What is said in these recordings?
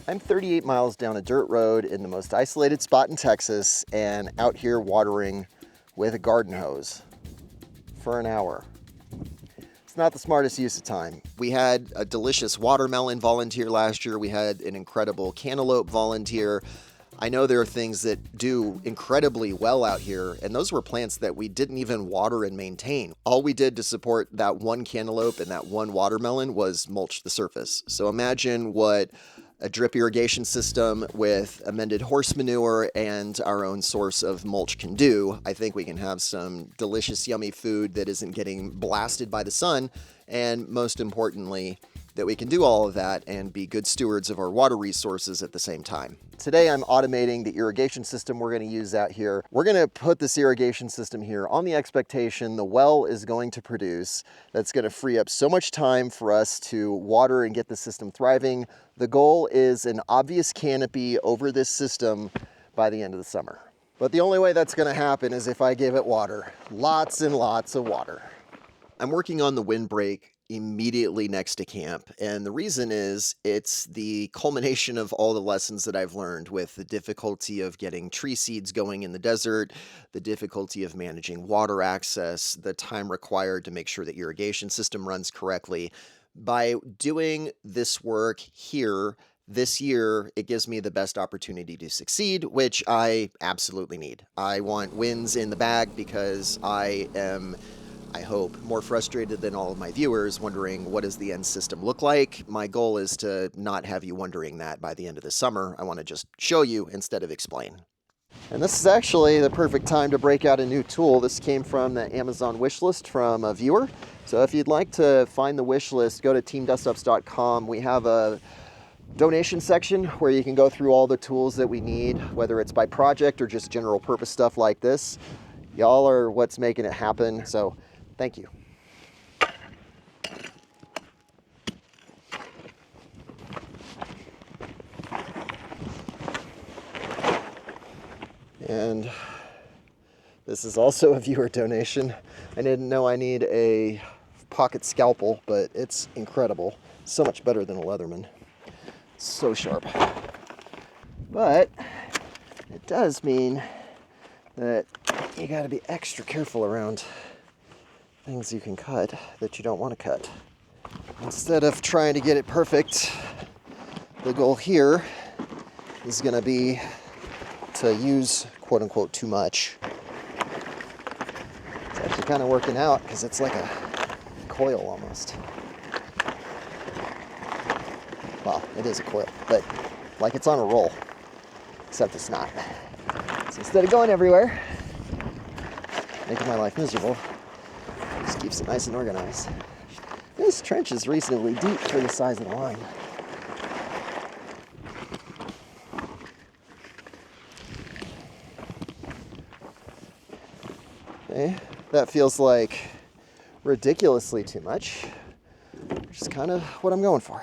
I'm 38 miles down a dirt road in the most isolated spot in Texas and out here watering with a garden hose for an hour. It's not the smartest use of time. We had a delicious watermelon volunteer last year. We had an incredible cantaloupe volunteer. I know there are things that do incredibly well out here, and those were plants that we didn't even water and maintain. All we did to support that one cantaloupe and that one watermelon was mulch the surface. So imagine what a drip irrigation system with amended horse manure and our own source of mulch can do. I think we can have some delicious, yummy food that isn't getting blasted by the sun, and most importantly, that we can do all of that and be good stewards of our water resources at the same time. Today I'm automating the irrigation system we're going to use out here. We're going to put this irrigation system here on the expectation the well is going to produce. That's going to free up so much time for us to water and get the system thriving. The goal is an obvious canopy over this system by the end of the summer. But the only way that's going to happen is if I give it water. Lots and lots of water. I'm working on the windbreak immediately next to camp, and the reason is it's the culmination of all the lessons that I've learned with the difficulty of getting tree seeds going in the desert, the difficulty of managing water access, the time required to make sure the irrigation system runs correctly. By doing this work here this year, it gives me the best opportunity to succeed, which I absolutely need. I want wins in the bag because I am, I hope, more frustrated than all of my viewers wondering what does the end system look like. My goal is to not have you wondering that by the end of the summer. I want to just show you instead of explain. And this is actually the perfect time to break out a new tool. This came from the Amazon wish list from a viewer. So if you'd like to find the wish list, go to teamdustups.com. We have a donation section where you can go through all the tools that we need, whether it's by project or just general purpose stuff like this. Y'all are what's making it happen. So thank you. And this is also a viewer donation. I didn't know I need a pocket scalpel, but it's incredible. So much better than a Leatherman. So sharp. But it does mean that you got to be extra careful around things you can cut that you don't want to cut. Instead of trying to get it perfect, the goal here is going to be to use quote unquote too much. It's actually kind of working out because it's like a coil almost. Well, it is a coil, but like it's on a roll, except it's not. So instead of going everywhere, making my life miserable, just keeps it nice and organized. This trench is reasonably deep for the size of the line. Okay, that feels like ridiculously too much, which is kind of what I'm going for.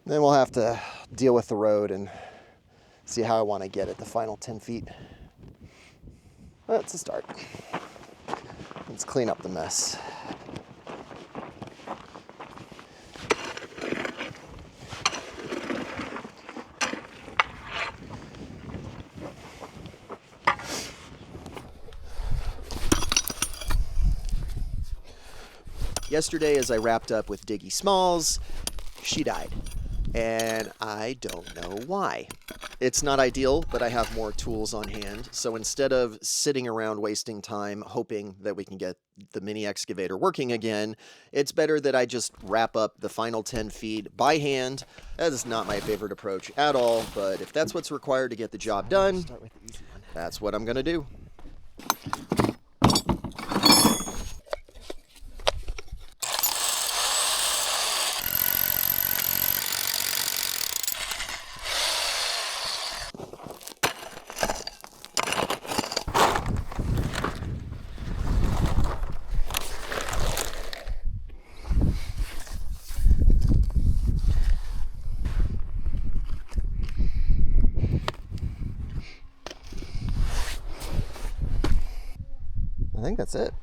Then we'll have to deal with the road and see how I want to get it the final 10 feet. But it's a start. Let's clean up the mess. Yesterday, as I wrapped up with Diggy Smalls, she died. And I don't know why. It's not ideal, but I have more tools on hand. So instead of sitting around wasting time hoping that we can get the mini excavator working again, it's better that I just wrap up the final 10 feet by hand. That is not my favorite approach at all, but if that's what's required to get the job done, that's what I'm going to do. think that's it.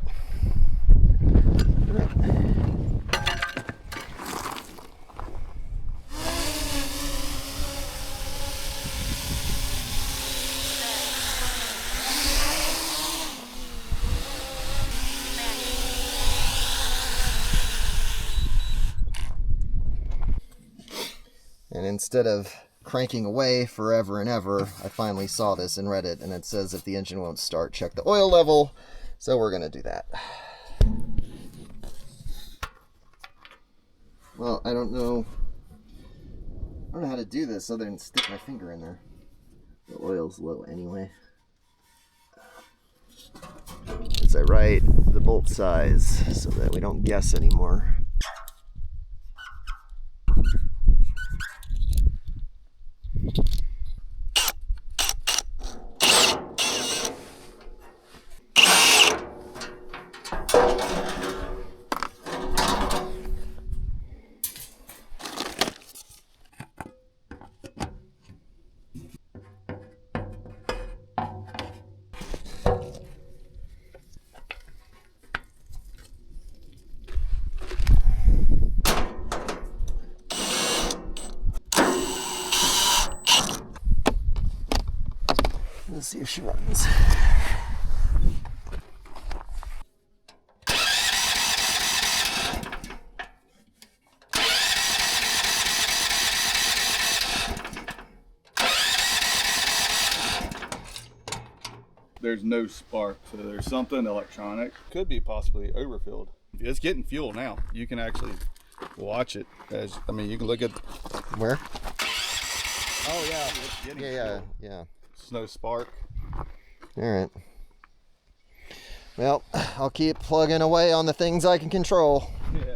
And instead of cranking away forever and ever, I finally saw this and read it, and it says if the engine won't start, check the oil level. So we're going to do that. Well, I don't know how to do this other than stick my finger in there. The oil's low anyway. As I write the bolt size so that we don't guess anymore. Let's see if she runs. There's no spark, so there's something electronic. Could be possibly overfilled. It's getting fuel now. You can actually watch it. As I mean, you can look at Where? Oh yeah, it's getting fuel. Yeah. There's no spark. All right. Well, I'll keep plugging away on the things I can control. Yeah.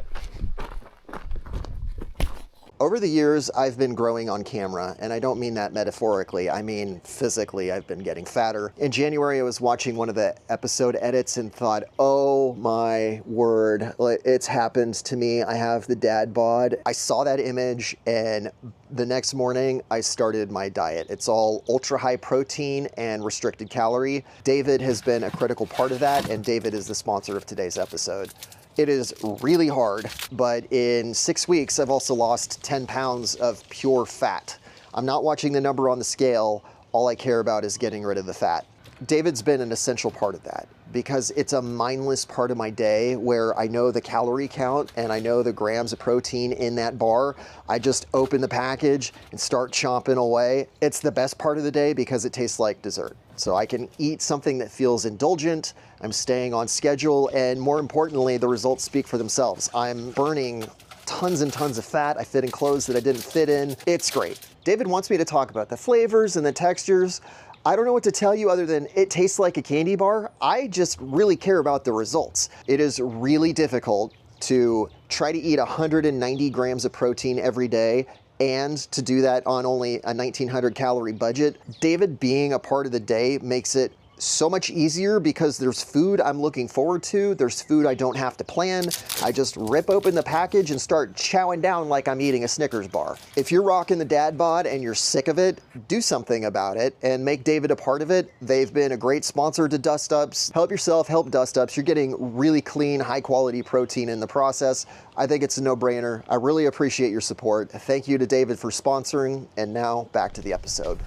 Over the years, I've been growing on camera, and I don't mean that metaphorically. I mean physically, I've been getting fatter. In January, I was watching one of the episode edits and thought, oh my word, it's happened to me. I have the dad bod. I saw that image, and the next morning, I started my diet. It's all ultra high protein and restricted calorie. David has been a critical part of that, and David is the sponsor of today's episode. It is really hard, but in 6 weeks, I've also lost 10 pounds of pure fat. I'm not watching the number on the scale. All I care about is getting rid of the fat. David's been an essential part of that because it's a mindless part of my day where I know the calorie count and I know the grams of protein in that bar. I just open the package and start chomping away. It's the best part of the day because it tastes like dessert. So I can eat something that feels indulgent, I'm staying on schedule, and more importantly, the results speak for themselves. I'm burning tons and tons of fat. I fit in clothes that I didn't fit in. It's great. David wants me to talk about the flavors and the textures. I don't know what to tell you other than it tastes like a candy bar. I just really care about the results. It is really difficult to try to eat 190 grams of protein every day and to do that on only a 1900 calorie budget. David being a part of the day makes it so much easier because there's food I'm looking forward to. There's food I don't have to plan. I just rip open the package and start chowing down like I'm eating a Snickers bar. If you're rocking the dad bod and you're sick of it, do something about it and make David a part of it. They've been a great sponsor to Dustups. Help yourself, help Dustups. You're getting really clean, high quality protein in the process. I think it's a no-brainer. I really appreciate your support. Thank you to David for sponsoring. And now back to the episode.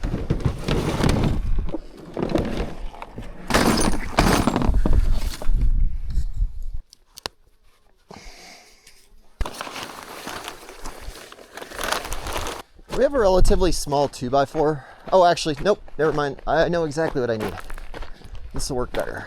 We have a relatively small 2x4. Oh, actually, nope, never mind. I know exactly what I need. This will work better.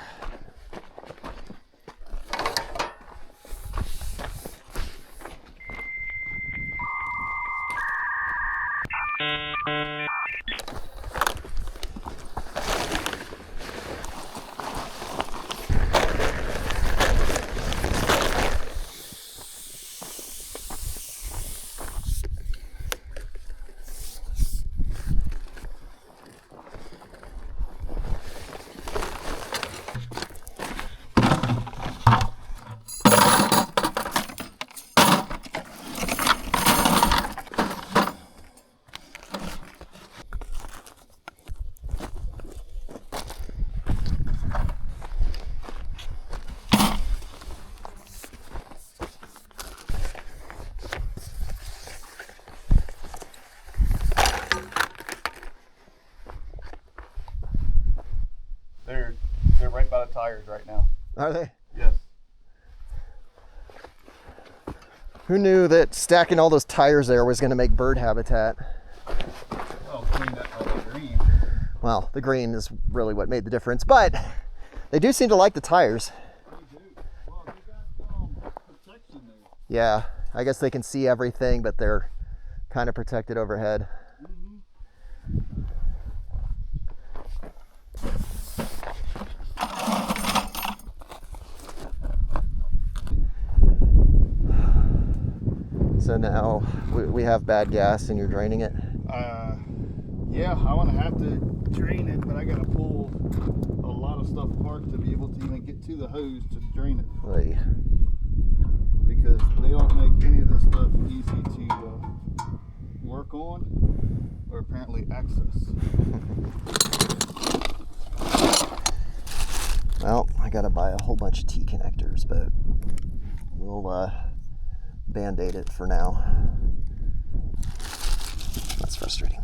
tires right now. Are they? Yes. Who knew that stacking all those tires there was going to make bird habitat? Well, clean up all the green. Well, the green is really what made the difference, but they do seem to like the tires. They do. Well, they got protection there. Yeah, I guess they can see everything, but they're kind of protected overhead. So now we have bad gas and you're draining it? Yeah, I want to have to drain it, but I got to pull a lot of stuff apart to be able to even get to the hose to drain it. Oy. Because they don't make any of this stuff easy to work on or apparently access. Well, I gotta buy a whole bunch of T connectors, but we'll band-aid it for now. That's frustrating.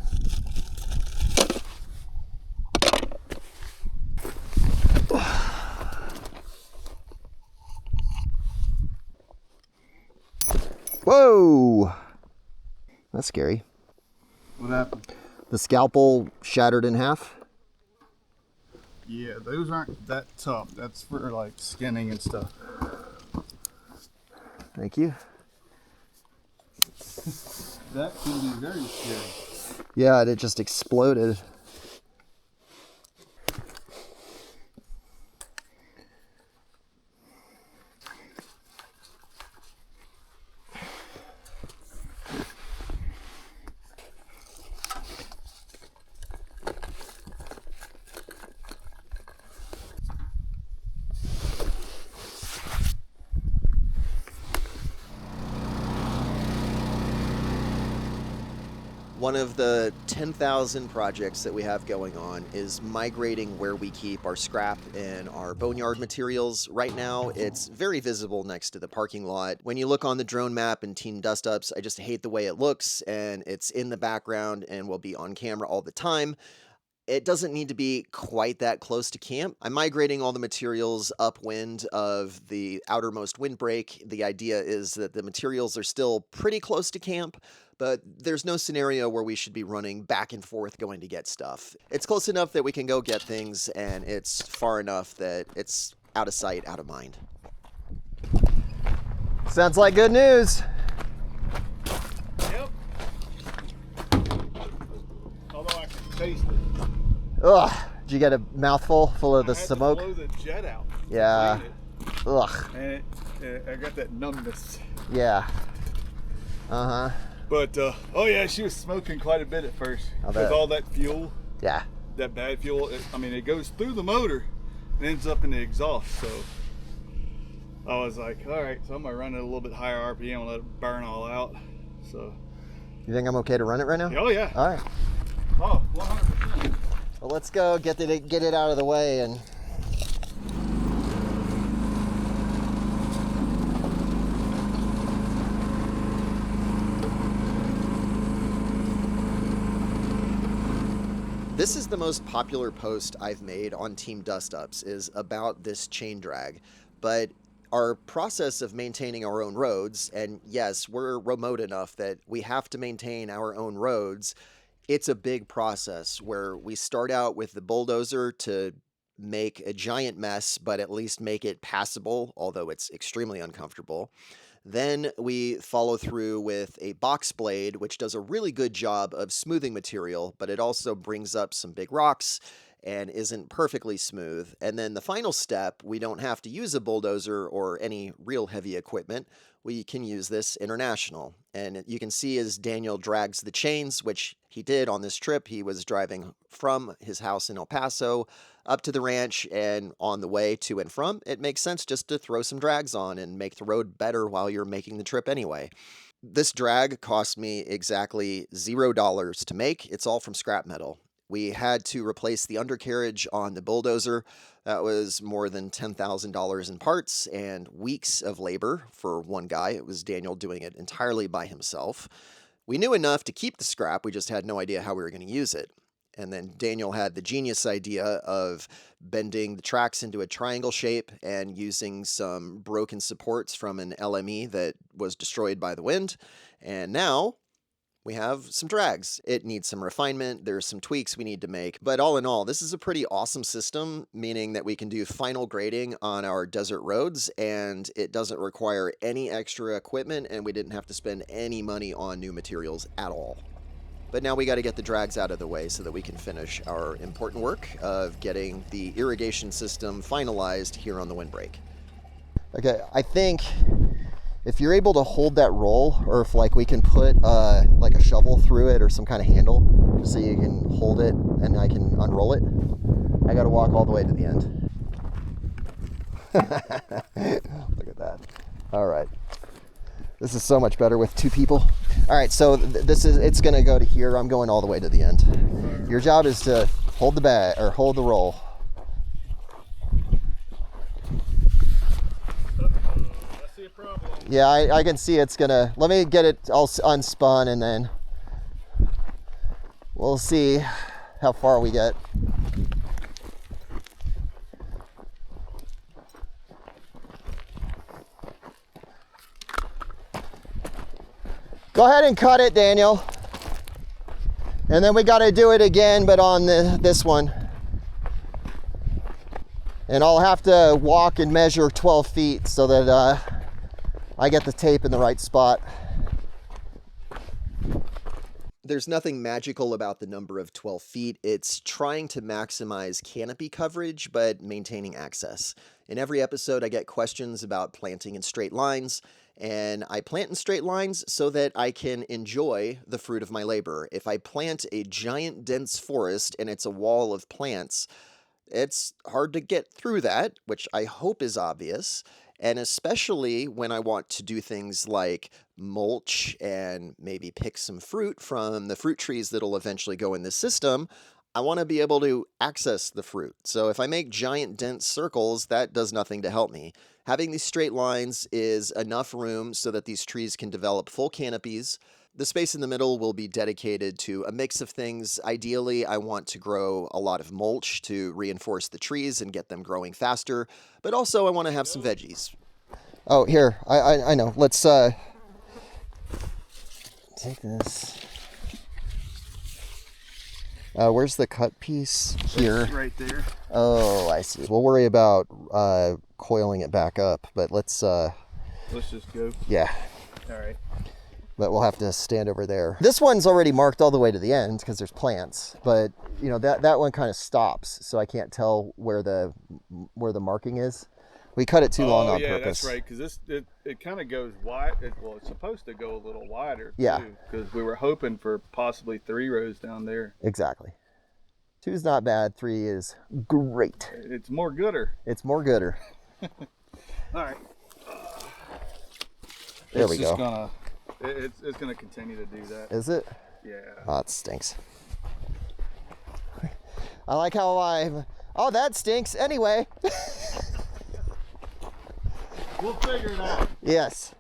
Whoa! That's scary. What happened? The scalpel shattered in half? Yeah, those aren't that tough. That's for like skinning and stuff. Thank you. That can be very scary. Yeah, it just exploded. One of the 10,000 projects that we have going on is migrating where we keep our scrap and our boneyard materials. Right now, it's very visible next to the parking lot. When you look on the drone map in Team Dustups, I just hate the way it looks, and it's in the background and will be on camera all the time. It doesn't need to be quite that close to camp. I'm migrating all the materials upwind of the outermost windbreak. The idea is that the materials are still pretty close to camp, but there's no scenario where we should be running back and forth going to get stuff. It's close enough that we can go get things, and it's far enough that it's out of sight, out of mind. Sounds like good news. Yep. Although I can taste it. Ugh, did you get a mouthful full of the I had smoke? to blow the jet out. Yeah. Ugh. And I got that numbness. Yeah. Uh-huh. But, oh yeah, she was smoking quite a bit at first. I'll bet. With all that fuel, Yeah. that bad fuel, it goes through the motor and ends up in the exhaust. So I was like, all right, so I'm going to run it a little bit higher RPM and let it burn all out. So. You think I'm okay to run it right now? Oh, yeah. All right. Oh, 100%. Well, let's go get it out of the way and. This is the most popular post I've made on Team Dustups, is about this chain drag. But our process of maintaining our own roads, and yes, we're remote enough that we have to maintain our own roads. It's a big process where we start out with the bulldozer to make a giant mess, but at least make it passable, although it's extremely uncomfortable. Then we follow through with a box blade, which does a really good job of smoothing material, but it also brings up some big rocks and isn't perfectly smooth. And then the final step, we don't have to use a bulldozer or any real heavy equipment. We can use this international. And you can see as Daniel drags the chains, which he did on this trip. He was driving from his house in El Paso up to the ranch, and on the way to and from, it makes sense just to throw some drags on and make the road better while you're making the trip anyway. This drag cost me exactly $0 to make. It's all from scrap metal. We had to replace the undercarriage on the bulldozer. That was more than $10,000 in parts and weeks of labor for one guy. It was Daniel doing it entirely by himself. We knew enough to keep the scrap, we just had no idea how we were going to use it. And then Daniel had the genius idea of bending the tracks into a triangle shape and using some broken supports from an LME that was destroyed by the wind. And now we have some drags. It needs some refinement. There's some tweaks we need to make. But all in all, this is a pretty awesome system, meaning that we can do final grading on our desert roads, and it doesn't require any extra equipment, and we didn't have to spend any money on new materials at all. But now we got to get the drags out of the way so that we can finish our important work of getting the irrigation system finalized here on the windbreak. Okay, I think if you're able to hold that roll, or if like we can put like a shovel through it or some kind of handle so you can hold it and I can unroll it. I got to walk all the way to the end. Look at that. All right. This is so much better with two people. All right, so it's gonna go to here. I'm going all the way to the end. Your job is to hold the bag, or hold the roll. I see a problem. Yeah, I can see it's gonna, let me get it all unspun and then we'll see how far we get. Go ahead and cut it, Daniel. And then we got to do it again, but on this one. And I'll have to walk and measure 12 feet so that I get the tape in the right spot. There's nothing magical about the number of 12 feet. It's trying to maximize canopy coverage, but maintaining access. In every episode, I get questions about planting in straight lines, and I plant in straight lines so that I can enjoy the fruit of my labor. If I plant a giant dense forest and it's a wall of plants, it's hard to get through that, which I hope is obvious. And especially when I want to do things like mulch and maybe pick some fruit from the fruit trees that'll eventually go in this system, I want to be able to access the fruit. So if I make giant dense circles, that does nothing to help me. Having these straight lines is enough room so that these trees can develop full canopies. The space in the middle will be dedicated to a mix of things. Ideally, I want to grow a lot of mulch to reinforce the trees and get them growing faster, but also I want to have some veggies. Oh, here, I know. Let's take this. Where's the cut piece? Here. It's right there. Oh, I see. We'll worry about coiling it back up, but let's just go. Yeah. All right. But we'll have to stand over there. This one's already marked all the way to the end because there's plants, but you know that one kind of stops, so I can't tell where the marking is. We cut it too long on purpose. That's right, because it kind of goes wide. Well, it's supposed to go a little wider. Yeah. Too, because we were hoping for possibly 3 rows down there. Exactly. 2 is not bad. 3 is great. It's more gooder. It's more gooder. All right. There we go. It's gonna continue to do that. Is it? Yeah. Oh, it stinks. I like how oh, that stinks anyway. We'll figure it out. Yes.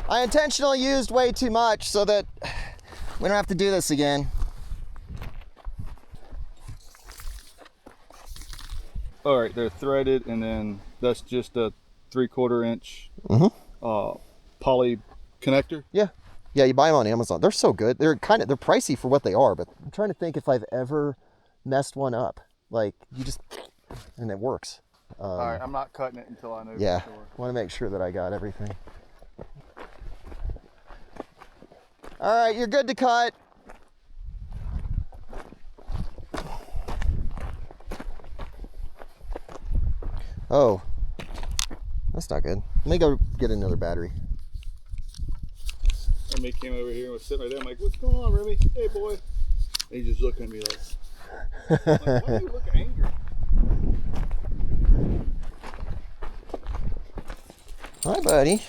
I intentionally used way too much so that we don't have to do this again. All right, they're threaded, and then that's just a 3/4 inch poly connector. Yeah. Yeah, you buy them on Amazon. They're so good. They're pricey for what they are, but I'm trying to think if I've ever messed one up. Like and it works. All right, I'm not cutting it until I know. Yeah, for sure. Want to make sure that I got everything. All right, you're good to cut. Oh, that's not good. Let me go get another battery. Remy came over here and was sitting right there. I'm like, what's going on, Remy? Hey, boy. And he just looked at me like, why do you look angry? Hi, buddy.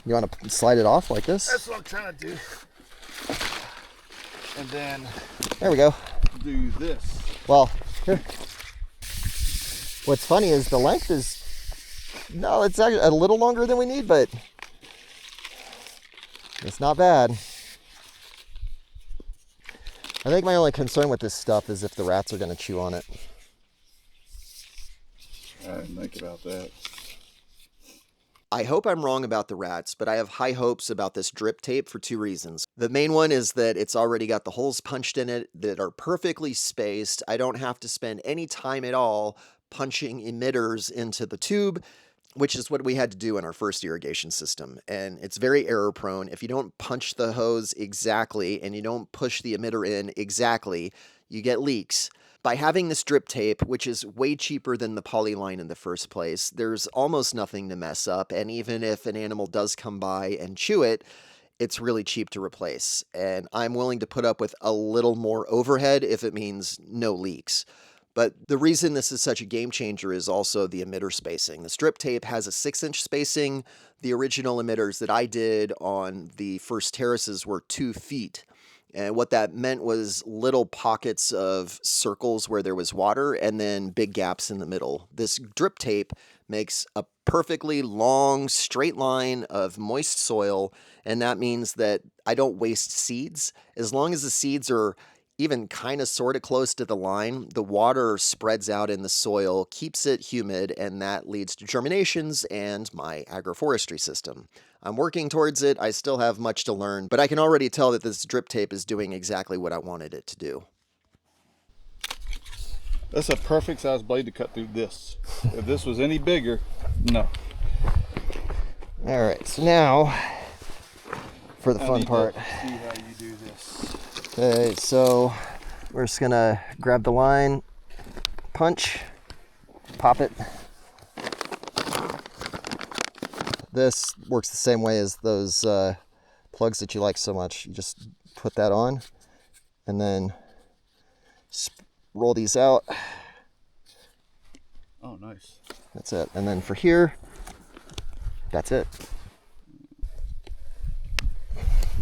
You want to slide it off like this? That's what I'm trying to do. And then there we go. do this. Well, here. What's funny is the length is, no, it's actually a little longer than we need, but it's not bad. I think my only concern with this stuff is if the rats are going to chew on it. I didn't think about that. I hope I'm wrong about the rats, but I have high hopes about this drip tape for 2 reasons. The main one is that it's already got the holes punched in it that are perfectly spaced. I don't have to spend any time at all punching emitters into the tube, which is what we had to do in our first irrigation system. And it's very error prone. If you don't punch the hose exactly and you don't push the emitter in exactly, you get leaks. By having this drip tape, which is way cheaper than the polyline in the first place, there's almost nothing to mess up. And even if an animal does come by and chew it, it's really cheap to replace. And I'm willing to put up with a little more overhead if it means no leaks. But the reason this is such a game changer is also the emitter spacing. The strip tape has a 6-inch spacing. The original emitters that I did on the first terraces were 2 feet. And what that meant was little pockets of circles where there was water and then big gaps in the middle. This drip tape makes a perfectly long, straight line of moist soil, and that means that I don't waste seeds. As long as the seeds are even kind of sort of close to the line, the water spreads out in the soil, keeps it humid, and that leads to germinations and my agroforestry system. I'm working towards it. I still have much to learn, but I can already tell that this drip tape is doing exactly what I wanted it to do. That's a perfect size blade to cut through this. If this was any bigger, no. All right, so now for the fun part. See how you do this. Okay, so we're just gonna grab the line, punch, pop it. This works the same way as those plugs that you like so much. You just put that on and then roll these out. Oh, nice. That's it. And then for here, that's it.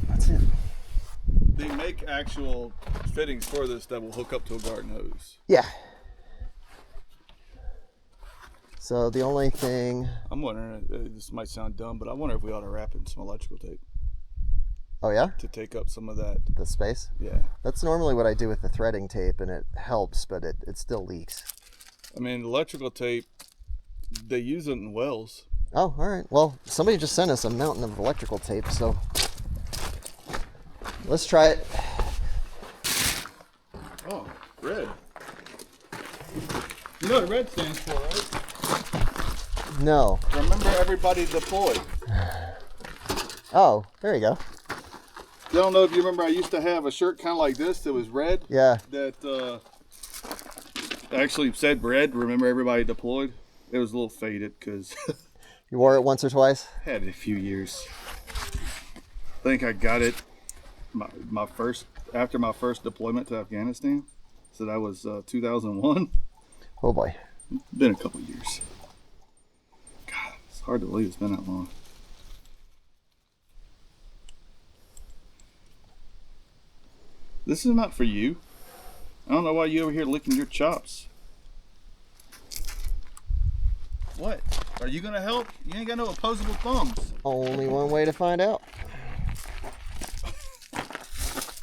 That's it. They make actual fittings for this that will hook up to a garden hose. Yeah. So the only thing... I'm wondering, this might sound dumb, but I wonder if we ought to wrap in some electrical tape. Oh yeah? To take up some of that. The space? Yeah. That's normally what I do with the threading tape, and it helps, but it still leaks. I mean, electrical tape, they use it in wells. Oh, all right. Well, somebody just sent us a mountain of electrical tape, so let's try it. Oh, red. You know what red stands for, right? No. Remember everybody deployed. Oh, there you go. I don't know if you remember, I used to have a shirt kind of like this that was red. Yeah. That actually said red, remember everybody deployed. It was a little faded because You wore it once or twice? had it a few years. I think I got it after my first deployment to Afghanistan. So that was 2001. Oh boy. Been a couple years. God, it's hard to believe it's been that long. This is not for you. I don't know why you over here licking your chops. What? Are you gonna help? You ain't got no opposable thumbs. Only one way to find out.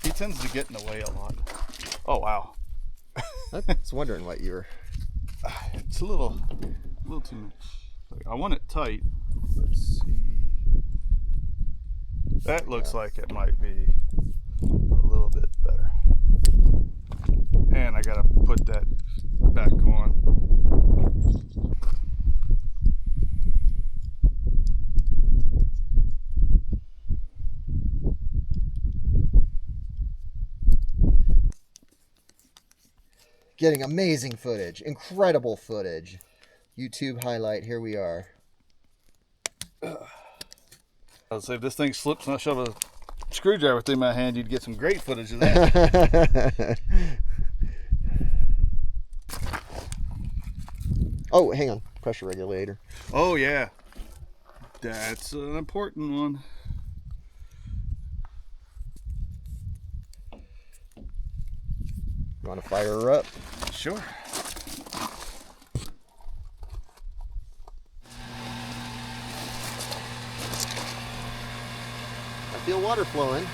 He tends to get in the way a lot. Oh wow. I was wondering what you were... It's a little too much. I want it tight. Let's see. That looks like it might be a little bit better. And I gotta put that back on. Getting amazing footage, incredible footage. YouTube highlight, here we are. I would say if this thing slips and I shove a screwdriver through my hand, you'd get some great footage of that. Oh, hang on. Pressure regulator. Oh yeah, that's an important one. You want to fire her up? Sure. I feel water flowing.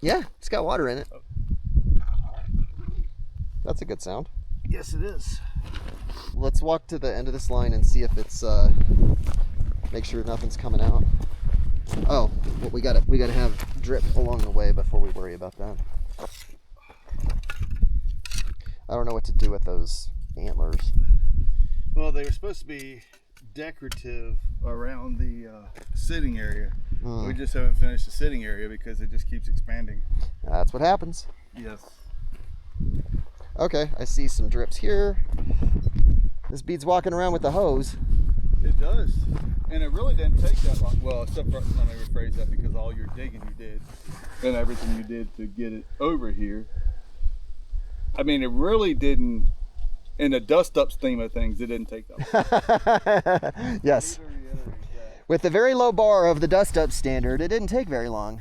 Yeah, it's got water in it. That's a good sound. Yes, it is. Let's walk to the end of this line and see if it's make sure nothing's coming out. Oh, well, we gotta have drip along the way before we worry about that. I don't know what to do with those antlers. Well, they were supposed to be decorative around the sitting area. We just haven't finished the sitting area because it just keeps expanding. That's what happens. Yes. Okay, I see some drips here. This bead's walking around with the hose. It does. And it really didn't take that long. Well, except for, let me rephrase that, because all your digging you did and everything you did to get it over here. I mean, it really didn't, in the Dustups theme of things, it didn't take that long. Yes. With the very low bar of the Dustups standard, it didn't take very long.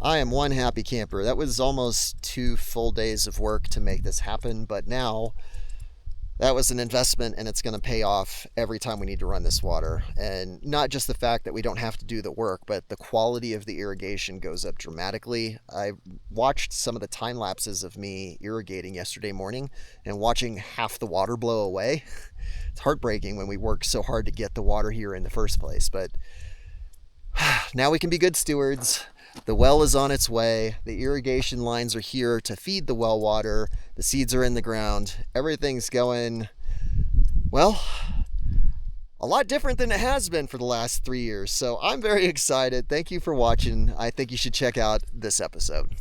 I am one happy camper. That was almost 2 full days of work to make this happen, but now that was an investment and it's going to pay off every time we need to run this water. And not just the fact that we don't have to do the work, but the quality of the irrigation goes up dramatically. I watched some of the time lapses of me irrigating yesterday morning and watching half the water blow away. It's heartbreaking when we work so hard to get the water here in the first place, but now we can be good stewards. The well is on its way. The irrigation lines are here to feed the well water. The seeds are in the ground. Everything's going, well, a lot different than it has been for the last 3 years. So I'm very excited. Thank you for watching. I think you should check out this episode.